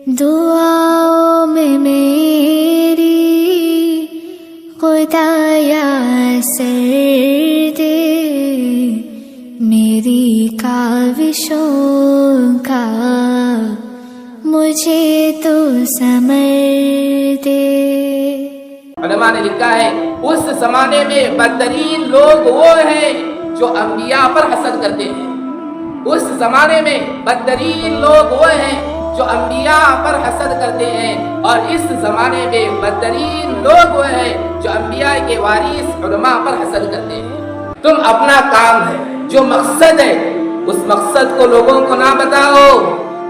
دعاؤں میں میری خدایا اثر دے، میری کاوشوں کا مجھے تو ثمر دے۔ علماء نے لکھا ہے اس زمانے میں بدترین لوگ وہ ہیں جو انبیاء پر حسد کرتے ہیں۔ اس زمانے میں بدترین لوگ وہ ہیں جو انبیاء پر حسد کرتے ہیں، اور اس زمانے میں بدترین لوگ وہ ہیں جو انبیاء کے وارث علماء پر حسد کرتے ہیں۔ تم اپنا کام ہے، جو مقصد ہے اس مقصد کو لوگوں کو نہ بتاؤ،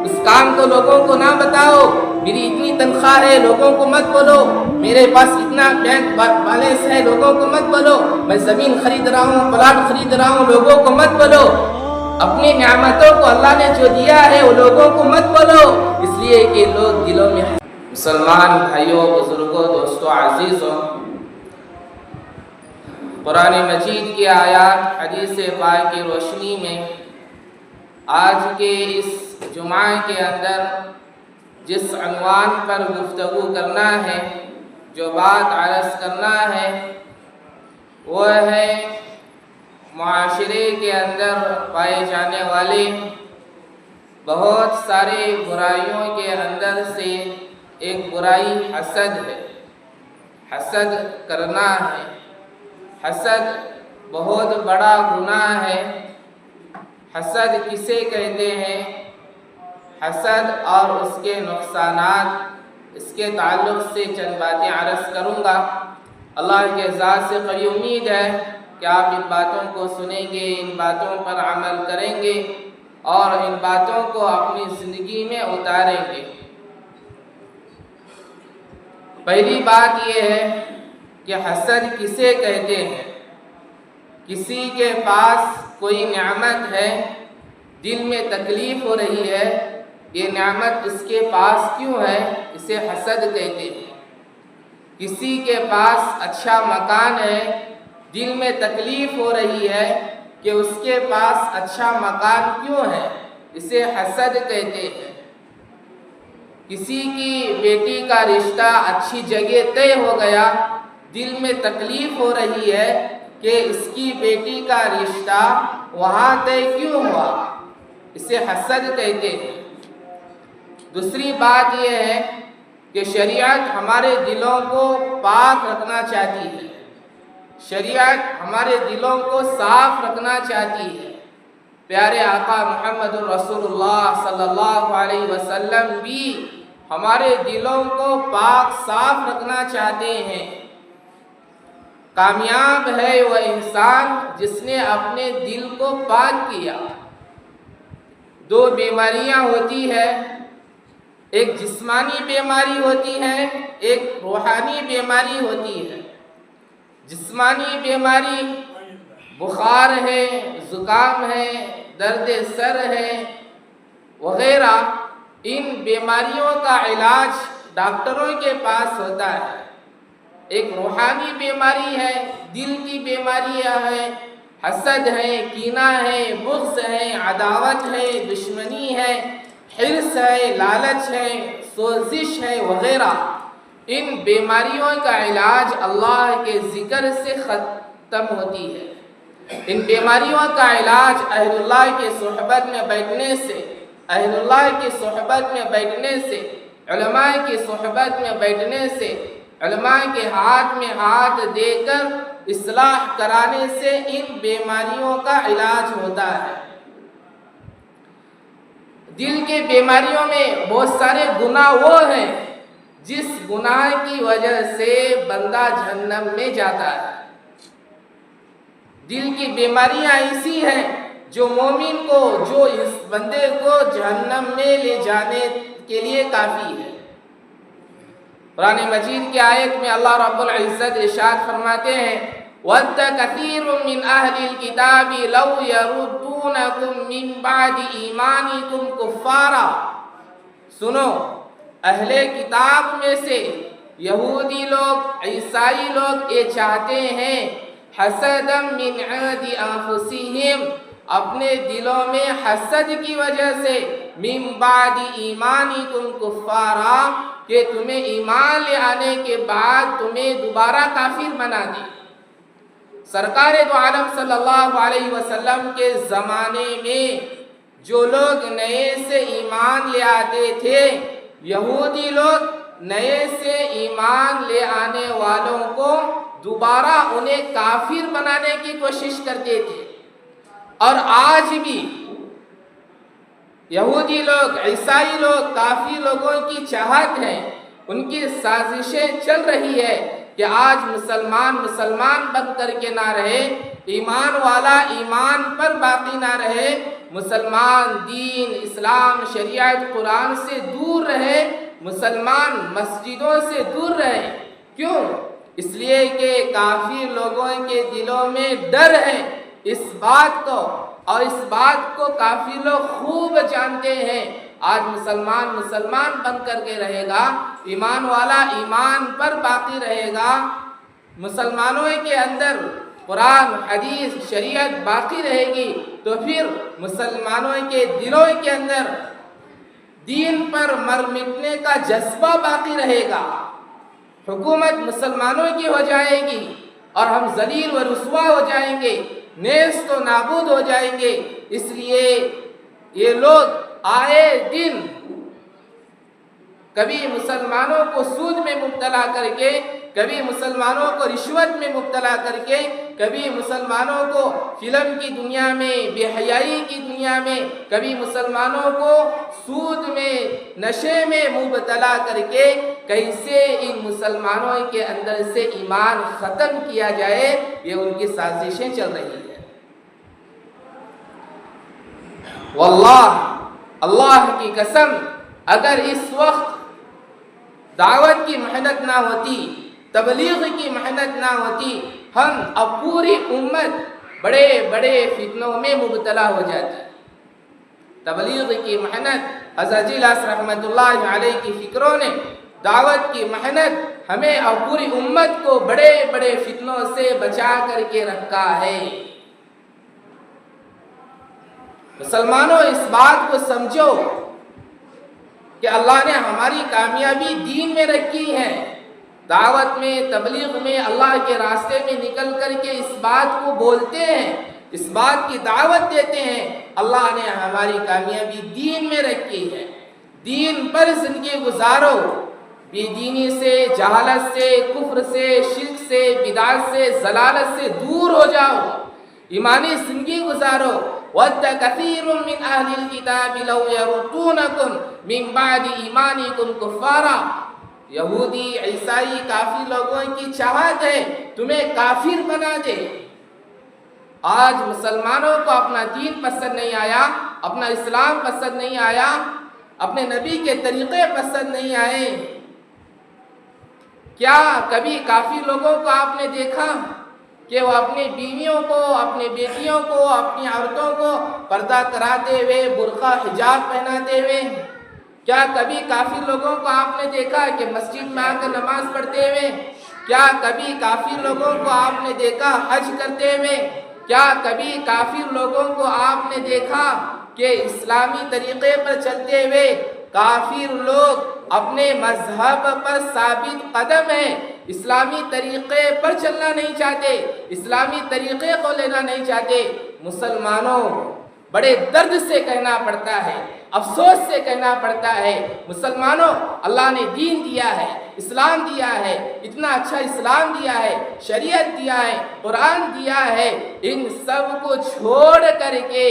اس کام کو لوگوں کو نہ بتاؤ۔ میری اتنی تنخواہ ہے لوگوں کو مت بولو، میرے پاس اتنا بینک بیلنس ہے لوگوں کو مت بولو، میں زمین خرید رہا ہوں، پلاٹ خرید رہا ہوں، لوگوں کو مت بولو۔ اپنی نعمتوں کو اللہ نے جو دیا ہے وہ لوگوں کو مت بولو، اس لیے کہ لوگ دلوں میں۔ مسلمان بھائیوں، بزرگوں، دوستوں، عزیزوں، قرآن مجید کی آیات، حدیث پاک کی روشنی میں آج کے اس جمعہ کے اندر جس عنوان پر گفتگو کرنا ہے، جو بات عرض کرنا ہے، وہ ہے معاشرے کے اندر پائے جانے والے بہت سارے برائیوں کے اندر سے ایک برائی حسد ہے۔ حسد کرنا ہے۔ حسد بہت بڑا گناہ ہے۔ حسد کسے کہتے ہیں؟ حسد اور اس کے نقصانات، اس کے تعلق سے چند باتیں عرض کروں گا۔ اللہ کے ذات سے قریب امید ہے کہ آپ ان باتوں کو سنیں گے، ان باتوں پر عمل کریں گے اور ان باتوں کو اپنی زندگی میں اتاریں گے۔ پہلی بات یہ ہے کہ حسد کسے کہتے ہیں؟ کسی کے پاس کوئی نعمت ہے، دل میں تکلیف ہو رہی ہے، یہ نعمت اس کے پاس کیوں ہے؟ اسے حسد کہتے ہیں۔ کسی کے پاس اچھا مکان ہے، دل میں تکلیف ہو رہی ہے کہ اس کے پاس اچھا مکان کیوں ہے؟ اسے حسد کہتے ہیں۔ کسی کی بیٹی کا رشتہ اچھی جگہ طے ہو گیا، دل میں تکلیف ہو رہی ہے کہ اس کی بیٹی کا رشتہ وہاں طے کیوں ہوا؟ اسے حسد کہتے ہیں۔ دوسری بات یہ ہے کہ شریعت ہمارے دلوں کو پاک رکھنا چاہتی ہے، شریعت ہمارے دلوں کو صاف رکھنا چاہتی ہے۔ پیارے آقا محمد رسول اللہ صلی اللہ علیہ وسلم بھی ہمارے دلوں کو پاک صاف رکھنا چاہتے ہیں۔ کامیاب ہے وہ انسان جس نے اپنے دل کو پاک کیا۔ دو بیماریاں ہوتی ہیں، ایک جسمانی بیماری ہوتی ہے، ایک روحانی بیماری ہوتی ہے۔ جسمانی بیماری بخار ہے، زکام ہے، درد سر ہے وغیرہ، ان بیماریوں کا علاج ڈاکٹروں کے پاس ہوتا ہے۔ ایک روحانی بیماری ہے، دل کی بیماریاں ہیں، حسد ہے، کینہ ہے، بغض ہے، عداوت ہے، دشمنی ہے، حرص ہے، لالچ ہے، سوزش ہے وغیرہ۔ ان بیماریوں کا علاج اللہ کے ذکر سے ختم ہوتی ہے۔ ان بیماریوں کا علاج اہل اللہ کی صحبت میں بیٹھنے سے، اہل اللہ کی صحبت میں بیٹھنے سے، علماء کی صحبت میں بیٹھنے سے، علماء کے ہاتھ میں ہاتھ دے کر اصلاح کرانے سے ان بیماریوں کا علاج ہوتا ہے۔ دل کے بیماریوں میں بہت سارے گناہ وہ ہیں جس گناہ کی وجہ سے بندہ جہنم میں جاتا ہے۔ دل کی بیماریاں ایسی ہیں جو مومن کو، جو اس بندے کو جہنم میں لے جانے کے لیے کافی ہے۔ قرآن مجید کی آیت میں اللہ رب العزت ارشاد فرماتے ہیں وَدَّ كَثِيرٌ مِّنْ أَهْلِ الْكِتَابِ لَوْ يَرُدُّونَكُم مِّن بَعْدِ إِيمَانِكُمْ كُفَّارًا۔ سنو، اہل کتاب میں سے یہودی لوگ، عیسائی لوگ یہ چاہتے ہیں حسدًا مِّنْ عِندِ أَنفُسِهِمْ، اپنے دلوں میں حسد کی وجہ سے من بعد ایمانکم کفارا کہ تمہیں ایمان لے آنے کے بعد تمہیں دوبارہ کافر بنا دی۔ سرکار دو عالم صلی اللہ علیہ وسلم کے زمانے میں جو لوگ نئے سے ایمان لے آتے تھے، یہودی لوگ نئے سے ایمان لے آنے والوں کو دوبارہ انہیں کافر بنانے کی کوشش کرتے تھے، اور آج بھی یہودی لوگ، عیسائی لوگ، کافی لوگوں کی چاہت ہے، ان کی سازشیں چل رہی ہے کہ آج مسلمان بن کر کے نہ رہے، ایمان والا ایمان پر باقی نہ رہے، مسلمان دین، اسلام، شریعت، قرآن سے دور رہے، مسلمان مسجدوں سے دور رہے۔ کیوں؟ اس لیے کہ کافی لوگوں کے دلوں میں ڈر ہے اس بات کو، اور اس بات کو کافی لوگ خوب جانتے ہیں۔ آج مسلمان بن کر کے رہے گا، ایمان والا ایمان پر باقی رہے گا، مسلمانوں کے اندر قرآن، حدیث، شریعت باقی رہے گی، تو پھر مسلمانوں کے دلوں کے اندر دین پر مر مٹنے کا جذبہ باقی رہے گا، حکومت مسلمانوں کی ہو جائے گی، اور ہم ذلیل و رسوا ہو جائیں گے، نیست و نابود ہو جائیں گے۔ اس لیے یہ لوگ آئے دن کبھی مسلمانوں کو سود میں مبتلا کر کے، کبھی مسلمانوں کو رشوت میں مبتلا کر کے، کبھی مسلمانوں کو فلم کی دنیا میں، بے حیائی کی دنیا میں، کبھی مسلمانوں کو سود میں، نشے میں مبتلا کر کے کیسے ان مسلمانوں کے اندر سے ایمان ختم کیا جائے، یہ ان کی سازشیں چل رہی ہیں۔ واللہ، اللہ کی قسم، اگر اس وقت دعوت کی محنت نہ ہوتی، تبلیغ کی محنت نہ ہوتی، ہم اب پوری امت بڑے بڑے فتنوں میں مبتلا ہو جاتی۔ تبلیغ کی محنت، حضرت جیلاس رحمت اللہ علیہ کی فکروں نے، دعوت کی محنت ہمیں اور پوری امت کو بڑے بڑے فتنوں سے بچا کر کے رکھا ہے۔ مسلمانوں، اس بات کو سمجھو کہ اللہ نے ہماری کامیابی دین میں رکھی ہے۔ دعوت میں، تبلیغ میں، اللہ کے راستے میں نکل کر کے اس بات کو بولتے ہیں، اس بات کی دعوت دیتے ہیں، اللہ نے ہماری کامیابی دین میں رکھی ہے۔ دین پر زندگی گزارو، بے دینی سے، جہالت سے، کفر سے، شرک سے، بدعت سے، ضلالت سے دور ہو جاؤ، ایمانی زندگی گزارو۔ وَدَّ كَثِيرٌ مِّنْ أَهْلِ الْكِتَابِ لَوْ يَرُدُّونَكُمْ مِّن بَعْدِ إِيمَانِكُمْ كُفَّارًا۔ یہودی، عیسائی، کافی لوگوں کی چاہت ہے تمہیں کافر بنا دے۔ آج مسلمانوں کو اپنا دین پسند نہیں آیا، اپنا اسلام پسند نہیں آیا، اپنے نبی کے طریقے پسند نہیں آئے۔ کیا کبھی کافی لوگوں کو آپ نے دیکھا کہ وہ اپنی بیویوں کو، اپنی بیٹیوں کو، اپنی عورتوں کو پردہ کراتے ہوئے، برقع حجاب پہناتے ہوئے؟ کیا کبھی کافی لوگوں کو آپ نے دیکھا کہ مسجد میں آ کر نماز پڑھتے ہوئے؟ کیا کبھی کافی لوگوں کو آپ نے دیکھا حج کرتے ہوئے؟ کیا کبھی کافی لوگوں کو آپ نے دیکھا کہ اسلامی طریقے پر چلتے ہوئے؟ کافر لوگ اپنے مذہب پر ثابت قدم ہیں، اسلامی طریقے پر چلنا نہیں چاہتے، اسلامی طریقے کو لینا نہیں چاہتے۔ مسلمانوں، بڑے درد سے کہنا پڑتا ہے، افسوس سے کہنا پڑتا ہے، مسلمانوں، اللہ نے دین دیا ہے، اسلام دیا ہے، اتنا اچھا اسلام دیا ہے، شریعت دیا ہے، قرآن دیا ہے، ان سب کو چھوڑ کر کے،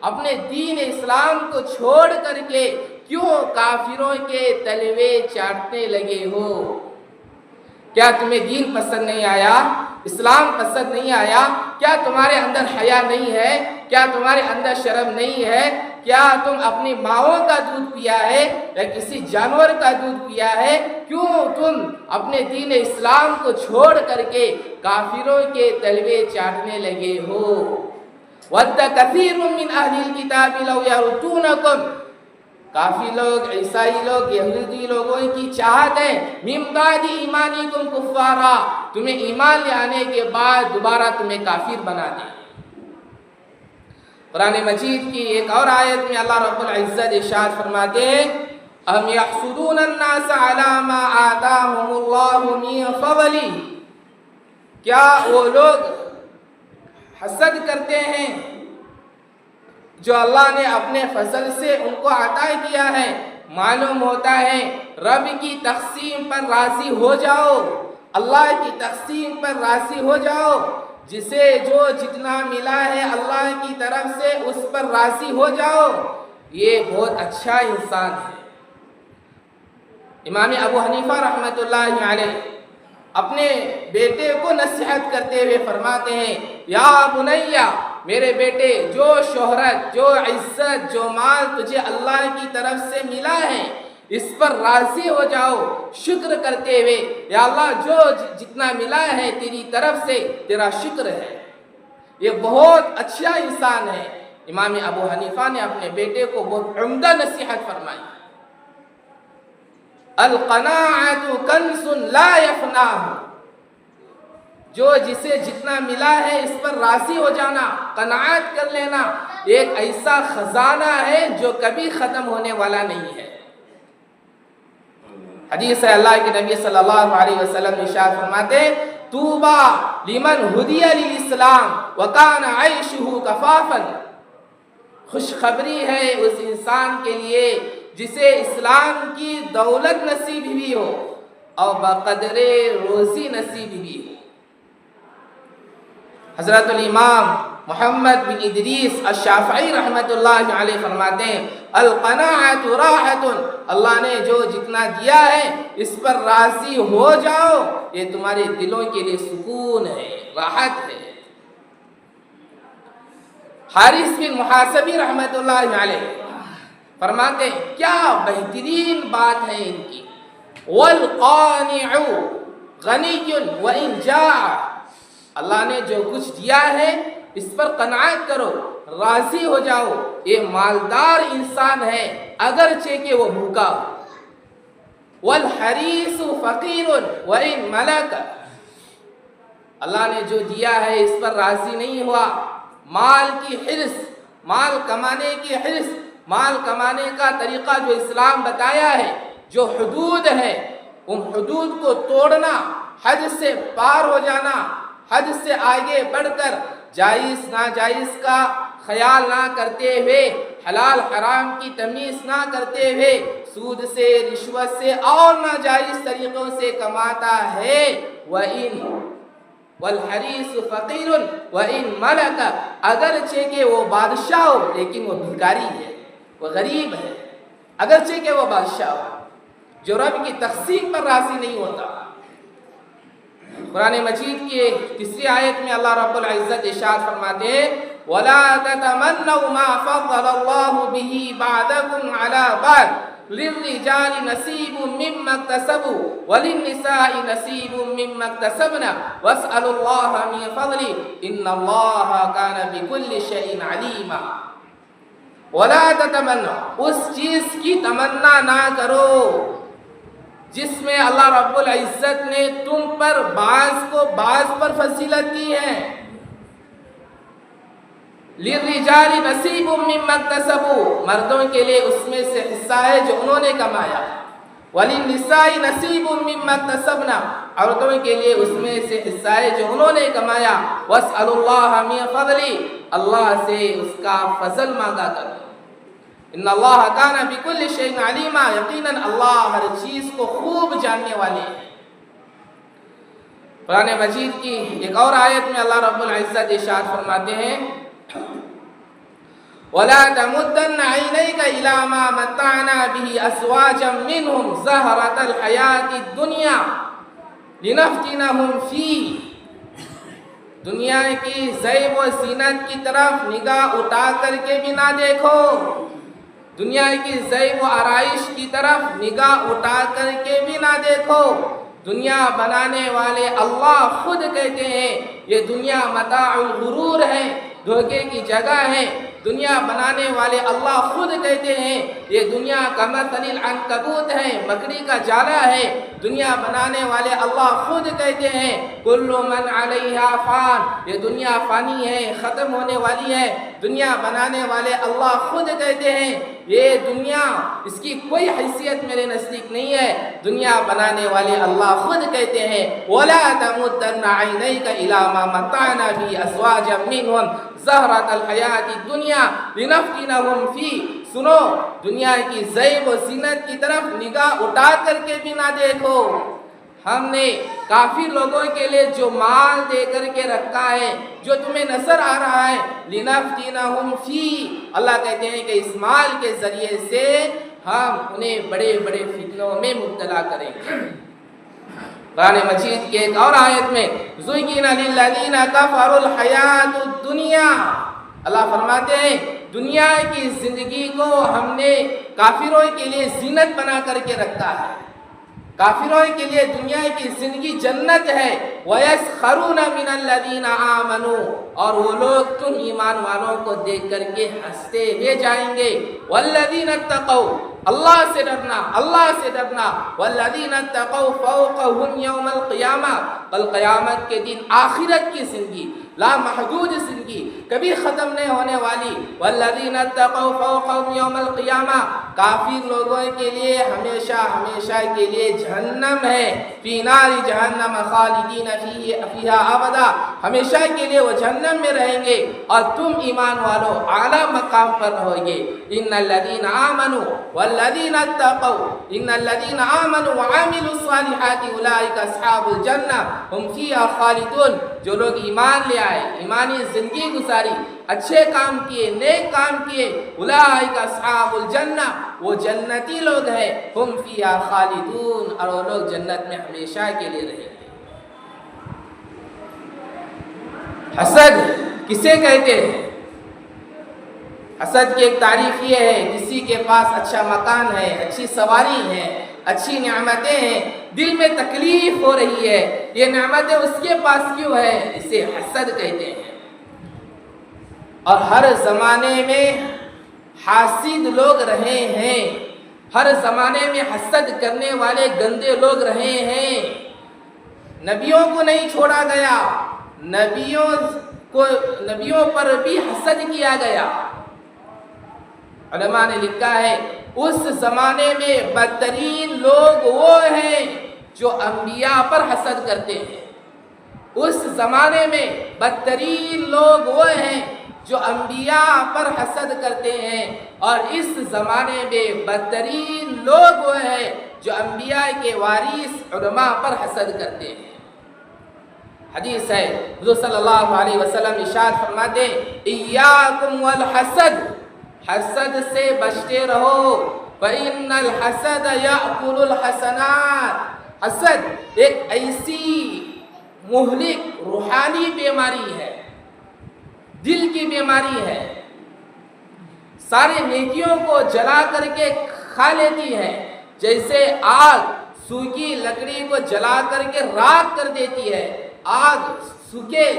اپنے دین اسلام کو چھوڑ کر کے کیوں کافروں کے تلوے چاٹنے لگے ہو؟ کیا تمہیں دین پسند نہیں آیا؟ اسلام پسند نہیں آیا؟ کیا تمہارے اندر حیا نہیں ہے؟ کیا تمہارے اندر شرم نہیں ہے؟ کیا تم اپنی ماؤں کا دودھ پیا ہے یا کسی جانور کا دودھ پیا ہے؟ کیوں تم اپنے دین اسلام کو چھوڑ کر کے کافروں کے تلوے چاٹنے لگے ہو؟ وَدَّ كَثِيرٌ مِّنْ أَهْلِ الْكِتَابِ لَوْ يَرُدُّونَكُمْ، کافی لوگ، عیسائی لوگ، یہودی لوگوں کی چاہت ہے مِن بَعْدِ إِيمَانِكُمْ كُفَّارًا، تمہیں ایمان لے آنے کے بعد دوبارہ تمہیں کافر بنا دیں۔ قرآن مجید کی ایک اور آیت میں اللہ رب العزت ارشاد فرماتے ہیں ام یحسدون الناس علی ما آتاہم اللہ من فضلہ، کیا وہ لوگ حسد کرتے ہیں جو اللہ نے اپنے فضل سے ان کو عطا کیا ہے؟ معلوم ہوتا ہے رب کی تقسیم پر راضی ہو جاؤ، اللہ کی تقسیم پر راضی ہو جاؤ، جسے جو جتنا ملا ہے اللہ کی طرف سے اس پر راضی ہو جاؤ، یہ بہت اچھا انسان ہے۔ امام ابو حنیفہ رحمۃ اللہ علیہ اپنے بیٹے کو نصیحت کرتے ہوئے فرماتے ہیں یا بنیا، میرے بیٹے، جو شہرت، جو عزت، جو مال تجھے اللہ کی طرف سے ملا ہے اس پر راضی ہو جاؤ، شکر کرتے ہوئے یا اللہ جو جتنا ملا ہے تیری طرف سے تیرا شکر ہے، یہ بہت اچھا انسان ہے۔ امام ابو حنیفہ نے اپنے بیٹے کو بہت عمدہ نصیحت فرمائی، القناعۃ کنز لا یفناہ، جو جسے جتنا ملا ہے اس پر راضی ہو جانا، قناعت کر لینا، ایک ایسا خزانہ ہے جو کبھی ختم ہونے والا نہیں ہے۔ حدیث ہے اللہ کے نبی صلی اللہ علیہ وسلم ارشاد فرماتے طوبی لمن ہدی للاسلام وکان عیشہ کفافا، خوشخبری ہے اس انسان کے لیے جسے اسلام کی دولت نصیب ہوئی ہو اور بقدر روزی نصیب ہوئی ہو۔ حضرت الامام محمد بن ادریس الشافعی رحمۃ اللہ علیہ فرماتے ہیں القناعۃ راحۃ، اللہ نے جو جتنا دیا ہے اس پر راضی ہو جاؤ، یہ تمہارے دلوں کے لیے سکون ہے، راحت ہے۔ حارث بن محاسبی رحمۃ اللہ علیہ فرماتے ہیں کیا بہترین بات ہے ان کی، والقانع غنی وان جاع، اللہ نے جو کچھ دیا ہے اس پر قناعت کرو، راضی ہو جاؤ، یہ مالدار انسان ہے اگرچہ کہ وہ بھوکا ہو۔ والحریص فقیر وان ملک، اللہ نے جو دیا ہے اس پر راضی نہیں ہوا، مال کی حرص، مال کمانے کی حرص، مال کمانے کا طریقہ جو اسلام بتایا ہے، جو حدود ہے ان حدود کو توڑنا، حد سے پار ہو جانا، حد سے آگے بڑھ کر جائز ناجائز کا خیال نہ کرتے ہوئے، حلال حرام کی تمیز نہ کرتے ہوئے، سود سے، رشوت سے اور ناجائز طریقوں سے کماتا ہے، والحریص فقیر وان ملک، اگرچہ کہ وہ بادشاہ ہو لیکن وہ بھکاری ہے، وہ غریب ہے، اگرچہ کہ وہ بادشاہ ہو، جو رب کی تقسیم پر راضی نہیں ہوتا۔ قرآن مجید کی تیسری آیت میں اللہ رب العزت ارشاد فرماتے ہیں وَلَا تَتَمَنَّوْا مَا فَضَّلَ اللَّهُ بِهِ بَعْضَكُمْ عَلَى بَعْضٍ لِلرِّجَالِ نَصِيبٌ مِّمَّا اكْتَسَبُوا وَلِلنِّسَاءِ نَصِيبٌ مِّمَّا اكْتَسَبْنَ وَاسْأَلُوا اللَّهَ مِن فَضْلِهِ إِنَّ اللَّهَ كَانَ بِكُلِّ شَيْءٍ عَلِيمًا۔ وَلَا تَتَمَنَّوْا، اس چیز کی تمنا نہ کرو جس میں اللہ رب العزت نے تم پر بعض کو بعض پر فضیلت دی ہے۔ لِلرِّجَالِ نَصِيبٌ مِّمَّا اكْتَسَبُوا، مردوں کے لیے اس میں سے حصہ ہے جو انہوں نے کمایا، وَلِلنِّسَاءِ نَصِيبٌ مِّمَّا اكْتَسَبْنَ، عورتوں کے لیے اس میں سے حصہ ہے جو انہوں نے کمایا، وَاسْأَلُوا اللَّهَ مِن فَضْلِهِ، اللہ سے اس کا فضل مانگا کرو۔ ان اللہ کان بکل شیء علیما، یقیناً اللہ ہر چیز کو خوب جاننے والے ہیں۔ قرآن مجید کی ایک اور آیت میں اللہ رب العزت ارشاد فرماتے ہیں وَلَا تَمُدَّنَّ عَيْنَيْكَ إِلَىٰ مَا مَتَّعْنَا بِهِ أَزْوَاجًا مِّنْهُمْ زَهْرَةَ الْحَيَاةِ الدُّنْيَا لِنَفْتِنَهُمْ فِيهِ، دنیا کی زیب و زینت کی طرف نگاہ اٹھا کر کے بھی نہ دیکھو، دنیا کی زیب و آرائش کی طرف نگاہ اٹھا کر کے بھی نہ دیکھو۔ دنیا بنانے والے اللہ خود کہتے ہیں یہ دنیا متاع الغرور ہے، دھوکے کی جگہ ہے۔ دنیا بنانے والے اللہ خود کہتے ہیں یہ دنیا کمثل العنکبوت ہے، مکڑی کا جالا ہے۔ دنیا بنانے والے اللہ خود کہتے ہیں کل من علیہا فان، یہ دنیا فانی ہے، ختم ہونے والی ہے۔ دنیا بنانے والے اللہ خود کہتے ہیں یہ دنیا اس کی کوئی حیثیت میرے نزدیک نہیں ہے. دنیا بنانے والے اللہ خود کہتے ہیں وَلَا تَمُدَّنَّ عَيْنَيْكَ إِلَىٰ مَا مَتَّعْنَا بِهِ أَزْوَاجًا مِّنْهُمْ زَهْرَةَ الْحَيَاةِ الدُّنْيَا لِنَفْتِنَهُمْ فِيهِ. سنو دنیا کی زیب و زینت کی طرف نگاہ اٹھا کر کے بھی نہ دیکھو. ہم نے کافر لوگوں کے لیے جو مال دے کر کے رکھا ہے جو تمہیں نظر آ رہا ہے لِنَفْتِنَهُمْ فِيهِ. اللہ کہتے ہیں کہ اس مال کے ذریعے سے ہم انہیں بڑے بڑے فتنوں میں مبتلا کریں گے. قرآن مجید کے ایک اور آیت میں زُيِّنَ لِلَّذِينَ كَفَرُوا الْحَيَاةُ الدُّنْيَا. اللہ فرماتے ہیں دنیا کی زندگی کو ہم نے کافروں کے لیے زینت بنا کر کے رکھا ہے. کافروں کے لیے دنیا کی زندگی جنت ہے. وَيَسْخَرُونَ مِنَ الَّذِينَ آمَنُوا. اور وہ لوگ تم ایمان والوں کو دیکھ کر کے ہنستے ہوئے جائیں گے. وَالَّذِينَ اتَّقَوْا. اللہ سے ڈرنا اللہ سے ڈرنا. وَالَّذِينَ اتَّقَوْا فَوْقَهُمْ يَوْمَ الْقِيَامَةِ. کل قیامت کے دن آخرت کی زندگی لا محدود زندگی کبھی ختم نہیں ہونے والی. والذین اتقوا فوقهم یوم القیامہ. کافر لوگوں کے لیے ہمیشہ ہمیشہ کے لیے جہنم ہے. فی نار جہنم خالدین فیہا ابدا. ہمیشہ کے لیے وہ جہنم میں رہیں گے اور تم ایمان والوں اعلیٰ مقام پر رہو گے. ان الذین آمنوا والذین اتقوا ان الذین آمنوا وعملوا الصالحات اولئک اصحاب الجنہ ہم فیہا خالدون. جو لوگ ایمان لے آئے ایمانی زندگی گزاری اچھے کام کیے نیک کام کیے اولئک اصحاب الجنہ وہ جنتی لوگ ہیں. ہم فیہا خالدون اور وہ لوگ جنت میں ہمیشہ کے لیے رہیں گے. حسد کسے کہتے ہیں؟ حسد کی ایک تعریف یہ ہے کسی کے پاس اچھا مکان ہے اچھی سواری ہے اچھی نعمتیں ہیں دل میں تکلیف ہو رہی ہے یہ نعمتیں اس کے پاس کیوں ہے اسے حسد کہتے ہیں. اور ہر زمانے میں حاسد لوگ رہے ہیں. ہر زمانے میں حسد کرنے والے گندے لوگ رہے ہیں. نبیوں کو نہیں چھوڑا گیا. نبیوں پر بھی حسد کیا گیا. علماء نے لکھا ہے اس زمانے میں بدترین لوگ وہ ہیں جو انبیاء پر حسد کرتے ہیں. اس زمانے میں بدترین لوگ وہ ہیں جو انبیاء پر حسد کرتے ہیں اور اس زمانے میں بدترین لوگ وہ ہیں جو انبیاء کے وارث علماء پر حسد کرتے ہیں. حدیث ہے حضور صلی اللہ علیہ وسلم ارشاد فرماتے ہیں ایاکم والحسد. حسد سے بچتے رہو فإن الحسد یأکل الحسنات. حسد ایک ایسی مہلک روحانی بیماری ہے دل کی بیماری ہے. سارے نیکیوں کو جلا کر کے کھا لیتی ہے جیسے آگ سوکھی لکڑی کو جلا کر کے راکھ کر دیتی ہے. آگ سوکھے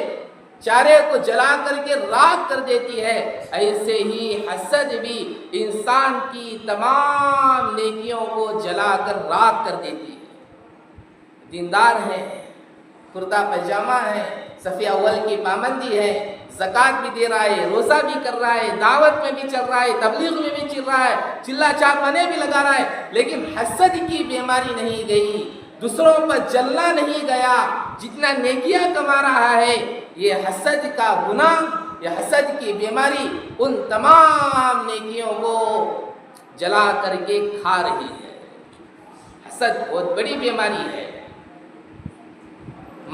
چارے کو جلا کر کے راکھ کر دیتی ہے ایسے ہی حسد بھی انسان کی تمام نیکیوں کو جلا کر راکھ کر دیتی ہے. دیندار ہے کرتا پائجامہ ہے صف اول کی پابندی ہے زکوٰۃ بھی دے رہا ہے روزہ بھی کر رہا ہے دعوت میں بھی چل رہا ہے تبلیغ میں بھی چل رہا ہے چلا چاپانے بھی لگا رہا ہے لیکن حسد کی بیماری نہیں گئی دوسروں پر جلنا نہیں گیا. جتنا نیکیاں کما رہا ہے یہ حسد کا گناہ یہ حسد کی بیماری ان تمام نیکیوں کو جلا کر کے کھا رہی ہے. حسد بہت بڑی بیماری ہے.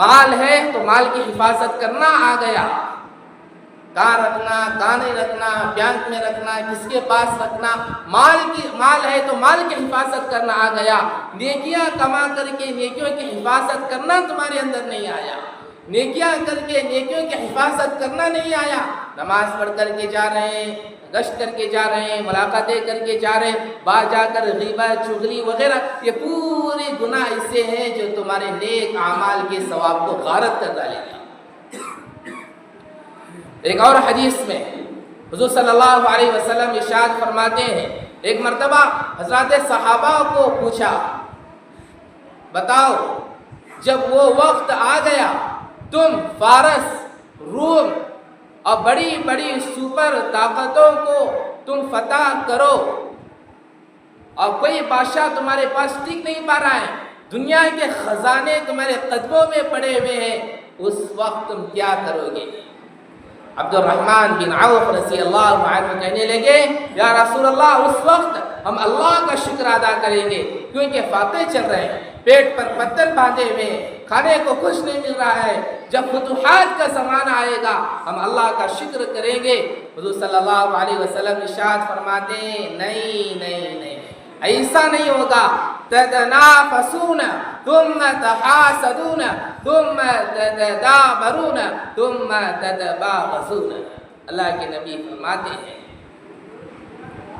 مال ہے تو مال کی حفاظت کرنا آ گیا. کہاں رکھنا کہاں نہیں رکھنا بینک میں رکھنا کس کے پاس رکھنا مال ہے تو مال کی حفاظت کرنا آ گیا. نیکیاں کما کر کے نیکیوں کی حفاظت کرنا تمہارے اندر نہیں آیا. نیکیاں کر کے نیکیوں کی حفاظت کرنا نہیں آیا. نماز پڑھ کر کے جا رہے ہیں گشت کر کے جا رہے ہیں ملاقاتیں کر کے جا رہے ہیں باہر جا کر غیبت چغلی وغیرہ یہ پورے گناہ ایسے ہیں جو تمہارے نیک اعمال کے ثواب کو غارت کر ڈالے گا. ایک اور حدیث میں حضور صلی اللہ علیہ وسلم ارشاد فرماتے ہیں ایک مرتبہ حضرات صحابہ کو پوچھا بتاؤ جب وہ وقت آ گیا تم فارس روم اور بڑی بڑی سپر طاقتوں کو تم فتح کرو اور کوئی بادشاہ تمہارے پاس ٹک نہیں پا رہا ہے، دنیا کے خزانے تمہارے قدموں میں پڑے ہوئے ہیں، اس وقت تم کیا کرو گے؟ عبد الرحمن بن عوف رضی اللہ عنہ کہنے لگے یا رسول اللہ اس وقت ہم اللہ کا شکر ادا کریں گے کیونکہ فاتح چل رہے ہیں، پیٹ پر پتھر باندھے ہوئے، کھانے کو کچھ نہیں مل رہا ہے، جب فتوحات کا زمانہ آئے گا ہم اللہ کا شکر کریں گے۔ حضور صلی اللہ علیہ وسلم ارشاد فرماتے ہیں نہیں نہیں نہیں، ایسا نہیں ہوگا، تتنافسون ثم تحاسدون ثم تتدابرون ثم تتباغضون۔ اللہ کے نبی فرماتے ہیں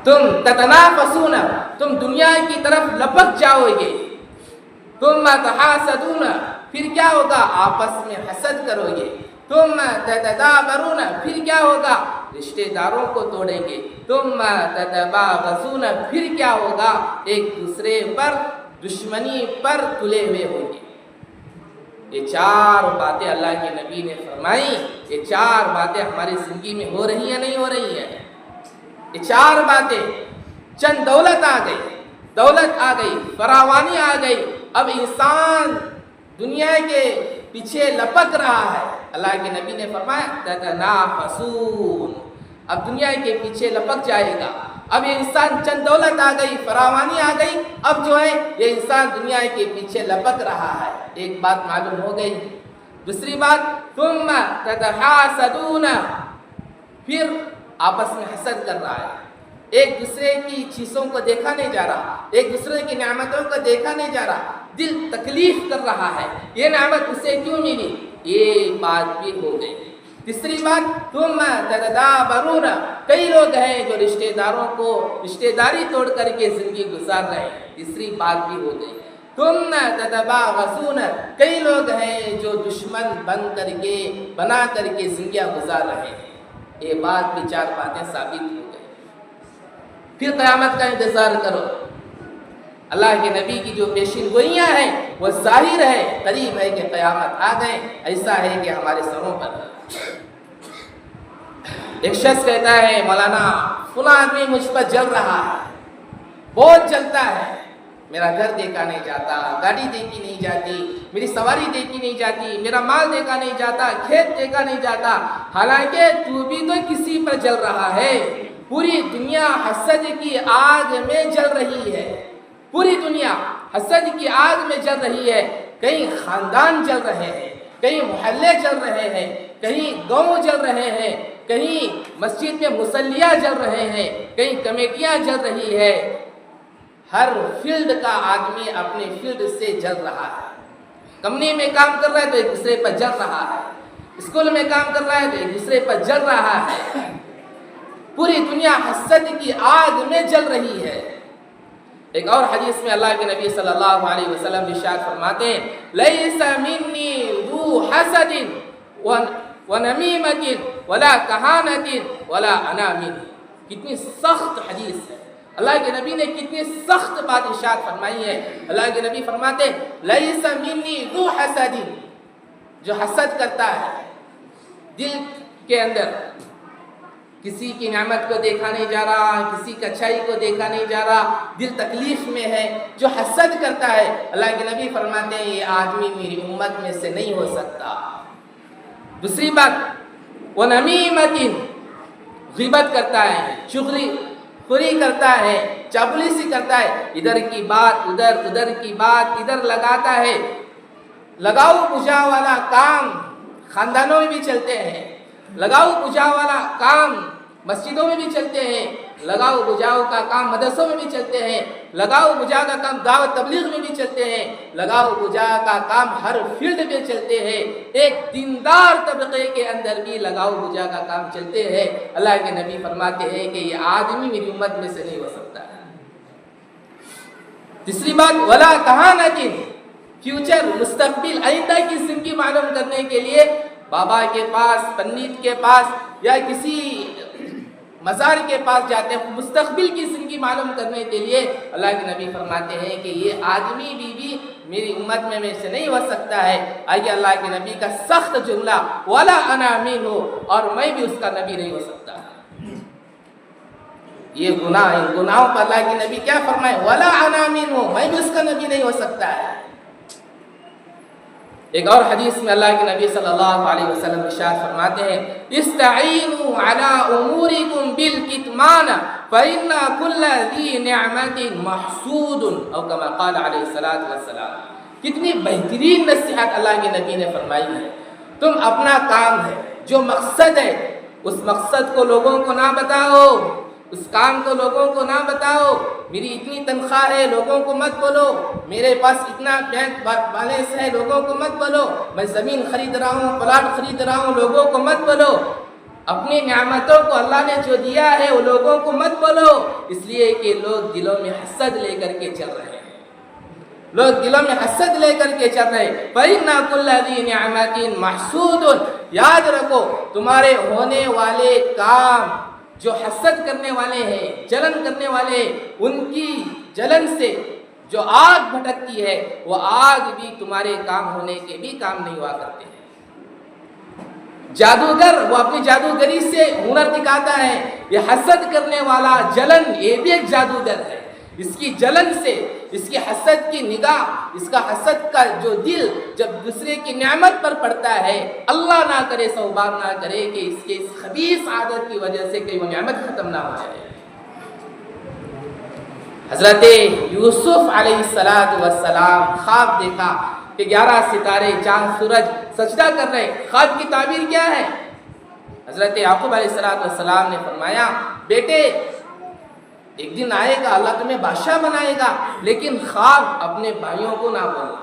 تم تتنافسون، تم دنیا کی طرف لپک جاؤ گے، ثم تحاسدون، پھر کیا ہوگا؟ آپس میں حسد کرو گے، ثم تتدابرون، پھر کیا ہوگا؟ رشتہ داروں کو توڑیں گے، ثم تتباغضون، پھر کیا ہوگا؟ ایک دوسرے پر دشمنی پر تلے ہوئے ہوں گے۔ یہ چار باتیں اللہ کے نبی نے فرمائی، یہ چار باتیں ہماری زندگی میں ہو رہی ہیں نہیں ہو رہی ہیں؟ یہ چار باتیں، چند دولت آ گئی، دولت آ گئی، فراوانی آ گئی، اب انسان دنیا کے پیچھے لپک رہا ہے۔ اللہ کے نبی نے فرمایا تتنافسون، اب دنیا کے پیچھے لپک جائے گا۔ اب یہ انسان چند دولت آ گئی، فراوانی آ گئی، اب جو ہے یہ انسان دنیا کے پیچھے لپک رہا ہے۔ ایک بات معلوم ہو گئی۔ دوسری بات ثم تتحاسدون، پھر آپس میں حسد کر رہا ہے، ایک دوسرے کی چیزوں کو دیکھا نہیں جا رہا، ایک دوسرے کی نعمتوں کو دیکھا نہیں جا رہا، دل تکلیف کر رہا ہے، یہ نعمت اسے کیوں ملی؟ یہ بات بھی ہو گئی۔ تیسری بات ثم تتدابرون، کئی لوگ ہیں جو رشتہ داروں کو رشتہ داری توڑ کر کے زندگی گزار رہے ہیں، تیسری بات بھی ہو گئی۔ ثم تتباغضون، کئی لوگ ہیں جو دشمن بنا کر کے زندگیاں گزار رہے ہیں۔ یہ بات بھی چار باتیں ثابت ہو گئی۔ پھر قیامت کا انتظار کرو، اللہ کے نبی کی جو پیشین گوئیاں ہیں وہ ظاہر ہے، قریب ہے کہ قیامت آ گئے، ایسا ہے کہ ہمارے سروں پر۔ ایک شخص کہتا ہے مولانا فلاں آدمی مجھ پر جل رہا ہے، بہت جلتا ہے، میرا گھر دیکھا نہیں جاتا، گاڑی دیکھی نہیں جاتی، میری سواری دیکھی نہیں جاتی، میرا مال دیکھا نہیں جاتا، کھیت دیکھا نہیں جاتا، حالانکہ تو بھی تو کسی پر جل رہا ہے۔ پوری دنیا حسد کی آگ میں جل رہی ہے، پوری دنیا حسد کی آگ میں جل رہی ہے، کہیں خاندان جل رہے ہیں، کہیں محلے جل رہے ہیں، کہیں گاؤں جل رہے ہیں، کہیں مسجد میں مصلیہ جل رہے ہیں، کہیں کمیٹیاں جل رہی ہے۔ ہر فیلڈ کا آدمی اپنے فیلڈ سے جل رہا ہے، کمپنی میں کام کر رہا ہے تو ایک دوسرے پر جل رہا ہے، اسکول میں کام کر رہا ہے تو ایک دوسرے پر جل رہا ہے، پوری دنیا حسد کی آگ میں جل رہی ہے۔ ایک اور حدیث میں اللہ کے نبی صلی اللہ علیہ وسلم ارشاد فرماتے ہیں لیس منی ذو حسد ونمیمۃ ولا کہانۃ ولا انا منہ۔ کتنی سخت حدیث ہے، اللہ کے نبی نے کتنی سخت بات ارشاد فرمائی ہے۔ اللہ کے نبی فرماتے ہیں لیس منی ذو حسد، جو حسد کرتا ہے دل کے اندر، کسی کی نعمت کو دیکھا نہیں جا رہا، کسی کی اچھائی کو دیکھا نہیں جا رہا، دل تکلیف میں ہے، جو حسد کرتا ہے، اللہ کے نبی فرماتے ہیں یہ آدمی میری امت میں سے نہیں ہو سکتا۔ دوسری بات وَنَمِيمَةٍ، غیبت کرتا ہے، چغلی خوری کرتا ہے، چاپلوسی کرتا ہے، ادھر کی بات ادھر، ادھر کی بات ادھر لگاتا ہے۔ لگاؤ بجھاؤ والا کام خاندانوں میں بھی چلتے ہیں، لگاؤ بجھاؤ والا کام مسجدوں میں بھی چلتے ہیں، لگاؤ بجھاؤ کا کام مدرسوں میں بھی چلتے ہیں، لگاؤ بجھاؤ کا کام دعوت تبلیغ میں بھی چلتے ہیں، لگاؤ بجھاؤ کا کام ہر فیلڈ میں چلتے ہیں۔ ایک دیندار طبقے کے اندر بھی لگاؤ بجھاؤ کا کام چلتے ہیں۔ اللہ کے نبی فرماتے ہیں کہ یہ آدمی میری امت میں سے نہیں ہو سکتا ہے۔ تیسری بات ولا کہانۃ، فیوچر مستقبل آئندہ کی زندگی معلوم کرنے کے لیے بابا کے پاس، پنڈت کے پاس یا کسی مزار کے پاس جاتے ہیں مستقبل کی زندگی معلوم کرنے کے لیے. اللہ کے نبی فرماتے ہیں کہ یہ آدمی بھی میری امت میں سے نہیں ہو سکتا ہے. آئیے اللہ کے نبی کا سخت جملہ ولا انا منہ، اور میں بھی اس کا نبی نہیں ہو سکتا. یہ گناہ، ان گناہوں پر اللہ کے نبی کیا فرمائے؟ ولا انا منہ، میں بھی اس کا نبی نہیں ہو سکتا ہے. ایک اور حدیث میں اللہ کے نبی صلی اللہ علیہ وسلم ارشاد فرماتے ہیں استعینوا علی امورکم بالکتمان فإن کل ذی نعمت محسود، او کما قال علیہ الصلوۃ والسلام. کتنی بہترین نصیحت اللہ کے نبی نے فرمائی ہے. تم اپنا کام ہے، جو مقصد ہے، اس مقصد کو لوگوں کو نہ بتاؤ، اس کام کو لوگوں کو نہ بتاؤ. میری اتنی تنخواہ ہے، لوگوں کو مت بولو. میرے پاس اتنا بینک بیلنس ہے، لوگوں کو مت بولو. میں زمین خرید رہا ہوں، پلاٹ خرید رہا ہوں، لوگوں کو مت بولو. اپنی نعمتوں کو اللہ نے جو دیا ہے وہ لوگوں کو مت بولو، اس لیے کہ لوگ دلوں میں حسد لے کر کے چل رہے ہیں. لوگ دلوں میں حسد لے کر کے چل رہے ہیں. فَإِنَّ كُلَّ ذِي نِعْمَةٍ مَحْسُودٌ، یاد رکھو تمہارے ہونے والے کام جو حسد کرنے والے ہیں، جلن کرنے والے، ان کی جلن سے جو آگ بھٹکتی ہے وہ آگ بھی تمہارے کام ہونے کے بھی کام نہیں ہوا کرتے ہیں. جادوگر وہ اپنی جادوگری سے ہنر دکھاتا ہے، یہ حسد کرنے والا جلن یہ بھی ایک جادوگر ہے. اس کی جلن سے، اس کی حسد کی نگاہ، اس کا حسد کا جو دل جب دوسرے کی نعمت پر پڑتا ہے، اللہ نہ کرے، سوبار نہ کرے کہ اس کے اس خبیث عادت کی وجہ سے کہ وہ نعمت ختم نہ ہو جائے. حضرت یوسف علیہ السلام خواب دیکھا کہ 11 ستارے، چاند، سورج سجدہ کر رہے. خواب کی تعبیر کیا ہے؟ حضرت یعقوب علیہ السلام نے فرمایا بیٹے ایک دن آئے گا اللہ تمہیں بادشاہ بنائے گا، لیکن خواب اپنے بھائیوں کو نہ بولنا.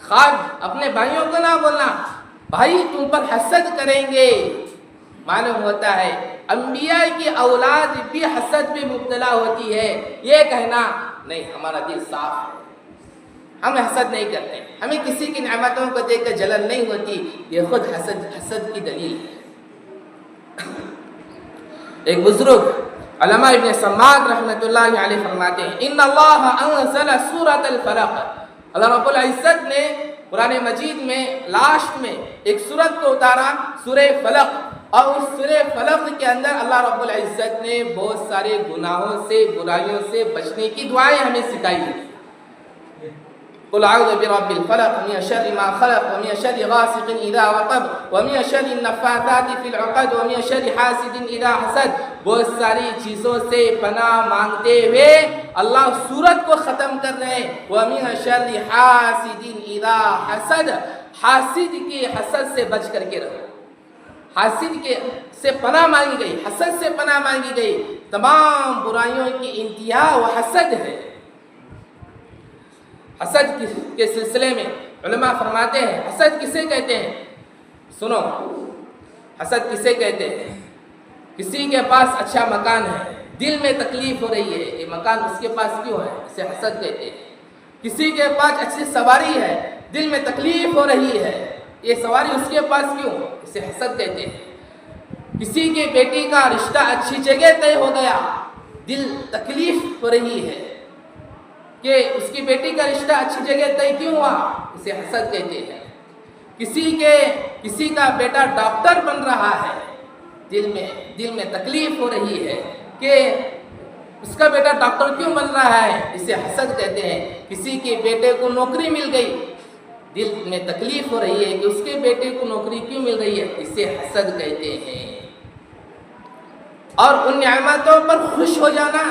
خواب اپنے بھائیوں کو نہ بولنا، بھائی تم پر حسد کریں گے. معلوم ہوتا ہے انبیاء کی اولاد بھی حسد میں مبتلا ہوتی ہے. یہ کہنا نہیں ہمارا دل صاف ہے، ہم حسد نہیں کرتے، ہمیں کسی کی نعمتوں کو دیکھ کر جلن نہیں ہوتی، یہ خود حسد کی دلیل ہے. ایک بزرگ علامہ ابن سماک رحمۃ اللہ علیہ فرماتے ہیں ان اللہ انزل سورۃ الفلق، اللہ رب العزت نے قرآن مجید میں لاسٹ میں ایک سورت کو اتارا، سورہ فلق. اور اس سورہ فلق کے اندر اللہ رب العزت نے بہت سارے گناہوں سے، برائیوں سے بچنے کی دعائیں ہمیں سکھائی ہیں. قل اعوذ برب الفلق من شر ما خلق ومن شر غاسق اذا وقب ومن شر النفاثات في العقد ومن شر حاسد اذا حسد. بہت ساری چیزوں سے پناہ مانگتے ہوئے اللہ سورت کو ختم کر رہے ہیں ومن شر حاسد اذا حسد. حاسد کے حسد سے بچ کر کے رہو. حاسد کے سے پناہ مانگی گئی، حسد سے پناہ مانگی گئی. تمام برائیوں کی انتہا وہ حسد ہے. حسد کے سلسلے میں علماء فرماتے ہیں حسد کسے کہتے ہیں؟ سنو، حسد کسے کہتے ہیں؟ کسی کے پاس اچھا مکان ہے، دل میں تکلیف ہو رہی ہے یہ مکان اس کے پاس کیوں ہے، اسے حسد کہتے ہیں. کسی کے پاس اچھی سواری ہے، دل میں تکلیف ہو رہی ہے یہ سواری اس کے پاس کیوں، اسے حسد کہتے ہیں. کسی کے بیٹی کا رشتہ اچھی جگہ طے ہو گیا، دل تکلیف ہو رہی ہے کہ اس کی بیٹی کا رشتہ اچھی جگہ طے کیوں ہوا، اسے حسد کہتے ہیں. کسی کا بیٹا ڈاکٹر بن رہا ہے، دل میں تکلیف ہو رہی ہے کہ اس کا بیٹا ڈاکٹر کیوں بن رہا ہے، اسے حسد کہتے ہیں. کسی کے بیٹے کو نوکری مل گئی، دل میں تکلیف ہو رہی ہے کہ اس کے بیٹے کو نوکری کیوں مل رہی ہے، اسے حسد کہتے ہیں. اور ان نعمتوں پر خوش ہو جانا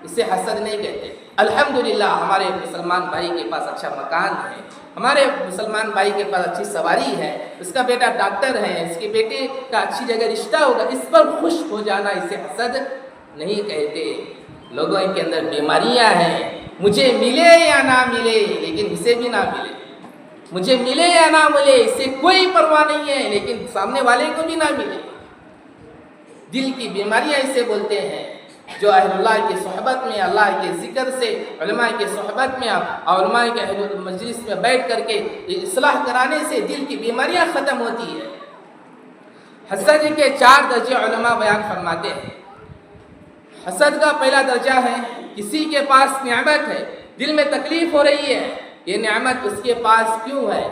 اسے حسد نہیں کہتے. الحمدللہ ہمارے مسلمان بھائی کے پاس اچھا مکان ہے، ہمارے مسلمان بھائی کے پاس اچھی سواری ہے، اس کا بیٹا ڈاکٹر ہے، اس کے بیٹے کا اچھی جگہ رشتہ ہوگا، اس پر خوش ہو جانا اسے حسد نہیں کہتے. لوگوں کے اندر بیماریاں ہیں، مجھے ملے یا نہ ملے لیکن اسے بھی نہ ملے، مجھے ملے یا نہ ملے اسے کوئی پرواہ نہیں ہے لیکن سامنے والے کو بھی نہ ملے. دل کی بیماریاں اسے بولتے ہیں. جو اہل اللہ کی صحبت میں، اللہ کے ذکر سے، علماء کی صحبت میں اور علماء کے مجلس میں بیٹھ کر کے اصلاح کرانے سے دل کی بیماریاں ختم ہوتی ہے. حسد کے 4 درجے علماء بیان فرماتے ہیں. حسد کا پہلا درجہ ہے کسی کے پاس نعمت ہے، دل میں تکلیف ہو رہی ہے، یہ نعمت اس کے پاس کیوں ہے؟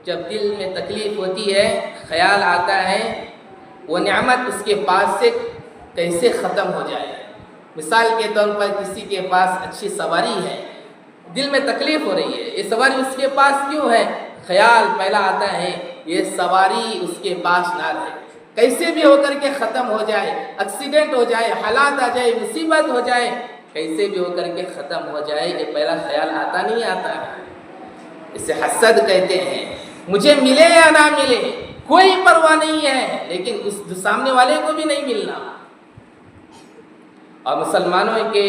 جب دل میں تکلیف ہوتی ہے خیال آتا ہے وہ نعمت اس کے پاس سے کیسے ختم ہو جائے۔ مثال کے طور پر کسی کے پاس اچھی سواری ہے، دل میں تکلیف ہو رہی ہے، یہ سواری اس کے پاس کیوں ہے؟ خیال پہلا آتا ہے یہ سواری اس کے پاس نہ رہے، کیسے بھی ہو کر کے ختم ہو جائے، ایکسیڈنٹ ہو جائے، حالات آ جائے، مصیبت ہو جائے، کیسے بھی ہو کر کے ختم ہو جائے، یہ پہلا خیال آتا نہیں آتا ہے۔ اسے حسد کہتے ہیں۔ مجھے ملے یا نہ ملے کوئی پرواہ نہیں ہے، لیکن اس سامنے والے کو بھی نہیں ملنا۔ اور مسلمانوں کے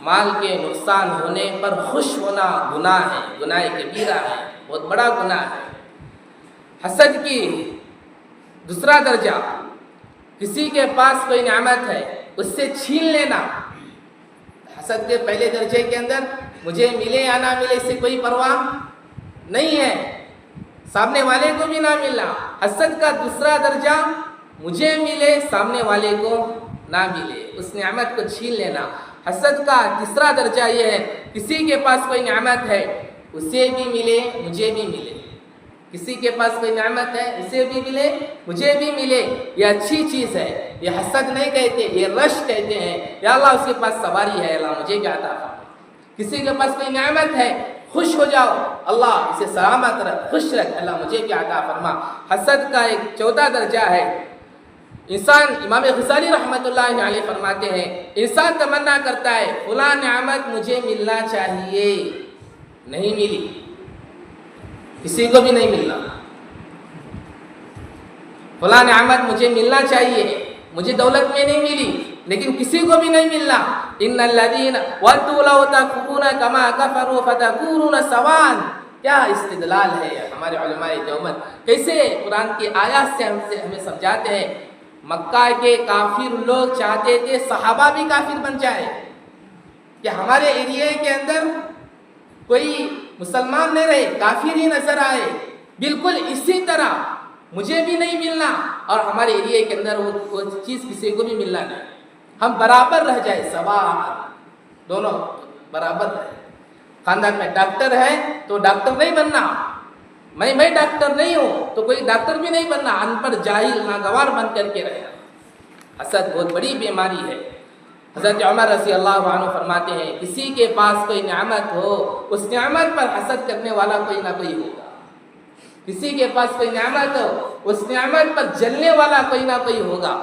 مال کے نقصان ہونے پر خوش ہونا گناہ ہے، گناہ کبیرہ ہے، بہت بڑا گناہ ہے۔ حسد کی دوسرا درجہ، کسی کے پاس کوئی نعمت ہے اس سے چھین لینا۔ حسد کے پہلے درجے کے اندر مجھے ملے یا نہ ملے اس سے کوئی پرواہ نہیں ہے، سامنے والے کو بھی نہ ملنا۔ حسد کا دوسرا درجہ مجھے ملے سامنے والے کو نہ ملے، اس نعمت کو چھین لینا۔ حسد کا تیسرا درجہ یہ ہے کسی کے پاس کوئی نعمت ہے اسے بھی ملے مجھے بھی ملے، کسی کے پاس کوئی نعمت ہے اسے بھی ملے مجھے بھی ملے، یہ اچھی چیز ہے، یہ حسد نہیں کہتے، یہ رش کہتے ہیں۔ یا اللہ اس کے پاس سواری ہے، اللہ مجھے بھی عطا فرما۔ کسی کے پاس کوئی نعمت ہے خوش ہو جاؤ، اللہ اسے سلامت رکھ، خوش رکھ، اللہ مجھے بھی عطا فرما۔ حسد کا ایک چوتھا درجہ ہے انسان، امام غزالی رحمۃ اللہ علیہ فرماتے ہیں انسان تمنا کرتا ہے فلاں نعمت مجھے ملنا چاہیے، نہیں ملی، کسی کو بھی نہیں ملنا۔ فلاں نعمت مجھے ملنا چاہیے، مجھے دولت میں نہیں ملی لیکن کسی کو بھی نہیں ملنا۔ ان الذین ودوا لو تکفرون کما کفروا فتکونون سواء۔ کیا استدلال ہے ہمارے علماء دیوبند، کیسے قرآن کی آیات سے ہمیں سمجھاتے ہیں۔ مکہ کے کافر لوگ چاہتے تھے صحابہ بھی کافر بن جائے، کہ ہمارے ایریے کے اندر کوئی مسلمان نہیں رہے، کافر ہی نظر آئے۔ بالکل اسی طرح مجھے بھی نہیں ملنا اور ہمارے ایریے کے اندر وہ چیز کسی کو بھی ملنا نہیں، ہم برابر رہ جائے، سوا دونوں برابر رہے۔ خاندان میں ڈاکٹر ہے تو ڈاکٹر نہیں بننا، میں ڈاکٹر نہیں ہوں تو کوئی ڈاکٹر بھی نہیں بننا، ان پڑھ جاہل ناگوار بن کر کے رہنا۔ حسد بہت بڑی بیماری ہے۔ حضرت عمر رضی اللہ عنہ فرماتے ہیں کسی کے پاس کوئی نعمت ہو اس نعمت پر حسد کرنے والا کوئی نہ کوئی ہوگا، کسی کے پاس کوئی نعمت ہو اس نعمت پر جلنے والا کوئی نہ کوئی ہوگا۔